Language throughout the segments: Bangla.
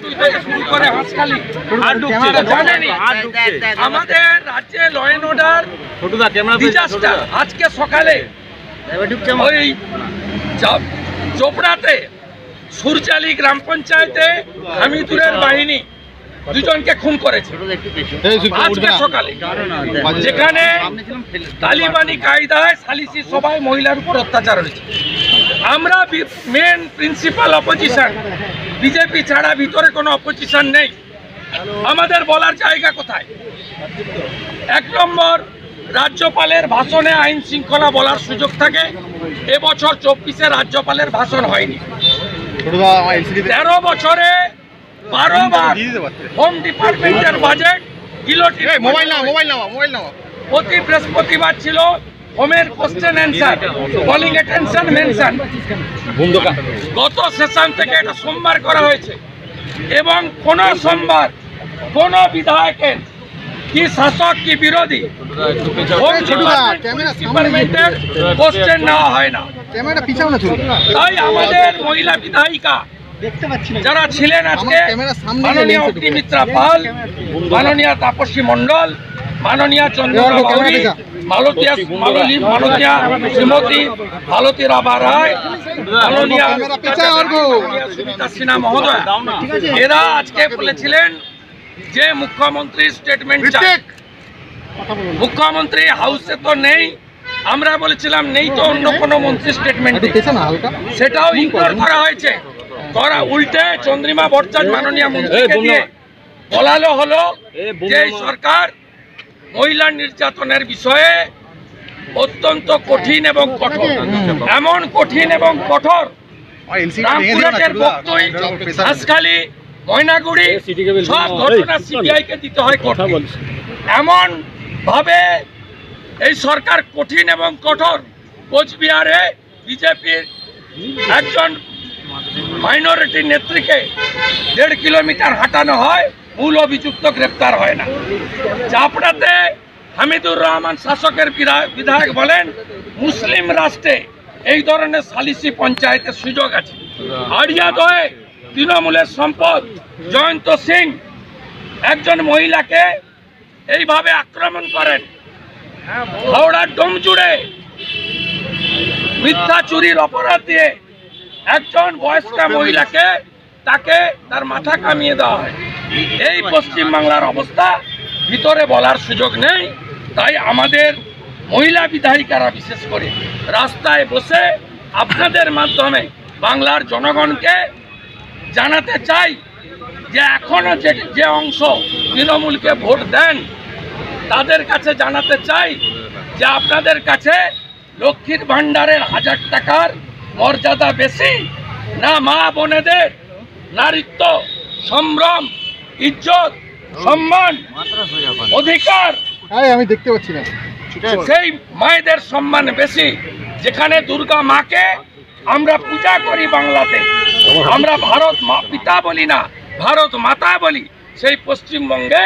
থেকে শুরু করে হাঁসখালি জানেনি আমাদের রাজ্যে ল অ্যান্ড অর্ডার ডিজাস্টার। আজকে সকালে ওই চোপড়াতে সুরচালি গ্রাম পঞ্চায়েতে হামিদুরের বাহিনী দুজনকে খুন করেছে আজকে সকালে, যেখানে তালিবানি কায়দায় সালিসি সভায় মহিলার উপর অত্যাচার হয়েছে। আমরা মেন প্রিন্সিপাল অপোজিশন, বিজেপি ছাড়া ভিতরে কোনো অপোজিশন নেই। আমাদের বলার জায়গা কোথায়? 1 নম্বর, রাজ্যপালের ভাষণে আইন শৃঙ্খলা বলার সুযোগ থাকে। এবছর 24-এ রাজ্যপালের ভাষণ হয়নি। 13 বছরে 12 বার হোম ডিপার্টমেন্টের বাজেট গিলোটিন। প্রতি বৃহস্পতিবার ছিল হোমের question answer, calling attention mention. গত সেশন থেকে এটা সোমবার করা হয়েছে এবং কোন সোমবার কোন বিধায়কের কি শাসক কি বিরোধী হোম ডিপার্টমেন্টের কোশ্চেন নেওয়া হয় না। তাই আমাদের মহিলা বিধায়িকা যারা ছিলেন আজকে, মাননীয় অগ্নিমিত্রা পাল, মাননীয় তাপসী মণ্ডল, মাননীয় চন্দ্রনা গৌরী, মালতীয়া শ্রীমতী মালতী রাভা রায়, মাননীয় সুমিতা সিনহা মহোদয়, এরা আজকে বলেছিলেন যে মুখ্যমন্ত্রীর স্টেটমেন্ট চাই। মুখ্যমন্ত্রী হাউসে তো নেই, আমরা বলেছিলাম নেই তো অন্য কোনো মন্ত্রী স্টেটমেন্ট, সেটাও ইগনোর করা হয়েছে। উল্টে চন্দ্রিমা ভট্টাচার্য মাননীয় মন্ত্রীকে দিয়ে বলালো হলো যে সরকার মহিলা নির্যাতনের বিষয়ে অত্যন্ত কঠিন এবং কঠোর, এমন কঠিন এবং কঠোর রামপুরহাটের বক্তব্য, হাঁসখালি, ময়নাগুড়ি সব ঘটনা সিবিআইকে দিতে হয় কোর্টে। এমন ভাবে এই সরকার কঠিন এবং কঠোর। কোচবিহারে বিজেপির একজন মাইনরিটি নেত্রীকে 1.5 কিলোমিটার হাঁটানো হয়, মূল অভিযুক্ত গ্রেপ্তার হয় না। চাপড়াতে হামিদুর রহমান শাসকের বিধায়ক বলেন মুসলিম রাষ্ট্রে এই ধরনের সালিসি পঞ্চায়েতের সুযোগ আছে। আড়িয়াদহে তৃণমূলের সম্পদ জয়ন্ত সিং একজন মহিলাকে এইভাবে আক্রমণ করেন। হাওড়ার ডোমজুড়ে মিথ্যা চুরির অপরাধ দিয়ে একজন বয়স্কা মহিলাকে তার মাথা কামিয়ে দেওয়া হয়। এই পশ্চিমবাংলার অবস্থা ভিতরে বলার সুযোগ নেই। তাই আমাদের মহিলা বিধায়িকারা বিশেষ করে রাস্তায় বসে আপনাদের মাধ্যমে বাংলার জনগণকে জানাতে চাই যে এখনো যে অংশ তৃণমূলকে ভোট দেন তাদের কাছে জানাতে চাই যে আপনাদের কাছে লক্ষ্মীর ভাণ্ডারের 1000 টাকার মর্যাদা বেশি না মা বোনেদের নারীত্ব, সম্ভ্রম, ইজ্জত, সম্মান, অধিকার আমি দেখতে পাচ্ছি না, সেই মায়েদের সম্মান বেশি। যেখানে দুর্গা মাকে আমরা পূজা করি বাংলাতে, আমরা ভারত পিতা বলি না, ভারত মাতা বলি। সেই পশ্চিমবঙ্গে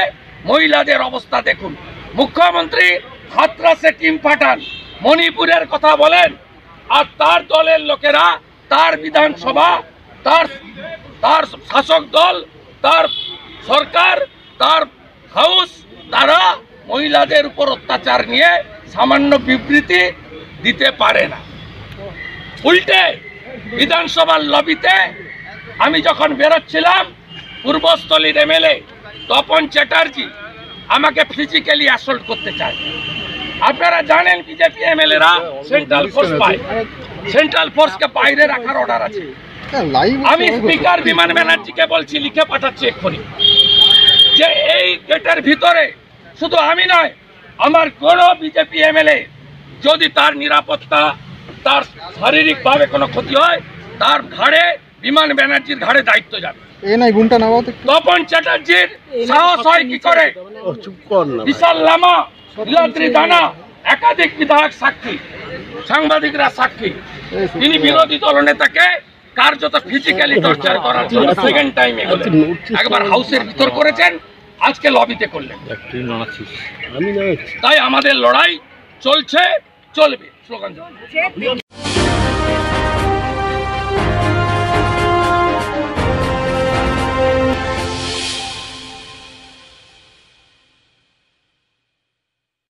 মহিলাদের অবস্থা দেখুন। মুখ্যমন্ত্রী হাতরাসে টিম পাঠান, মণিপুরের কথা বলেন, আর তার দলের লোকেরা, তার বিধানসভা, তার শাসক দল, তার সরকার, তার হাউস, তারা মহিলাদের উপর অত্যাচার নিয়ে সামান্য বিবৃতি দিতে পারে না। উল্টে বিধানসভার লবিতে আমি যখন বেরোচ্ছিলাম, পূর্বস্থলীর এমএলএ তপন চ্যাটার্জি আমাকে ফিজিক্যালি অ্যাসল্ট করতে চায়। আপনারা জানেন বিজেপি এমএলএরা সেন্ট্রাল ফোর্স পায়, সেন্ট্রাল ফোর্সকে বাইরে রাখার অর্ডার আছে। আমি স্পিকার বিমান ব্যানার্জিকে বলছি, লিখে পাঠাচ্ছি এক্ষুনি, যে এই গেটের ভিতরে শুধু আমি নয়, আমার কোন বিজেপি এমএলএ যদি তার নিরাপত্তা, তার শারীরিকভাবে কোনো ক্ষতি হয়, তার ঘাড়ে, বিমান ব্যানার্জির ঘাড়ে দায়িত্ব যাবে। তপন চ্যাটার্জির সাহস হয় কি করে? বিশাল লামা, নীলাদ্রি দানা, একাধিক বিধায়ক সাক্ষী, সাংবাদিকরা সাক্ষী। তিনি বিরোধী দলনেতাকে কার্যত ফিজিক্যালি টর্চার করার জন্য সেকেন্ড টাইম একবার হাউসের ভিতর করেছেন, আজকে লবিতে করলেন। তাই আমাদের লড়াই চলছে, চলবে, স্লোগান।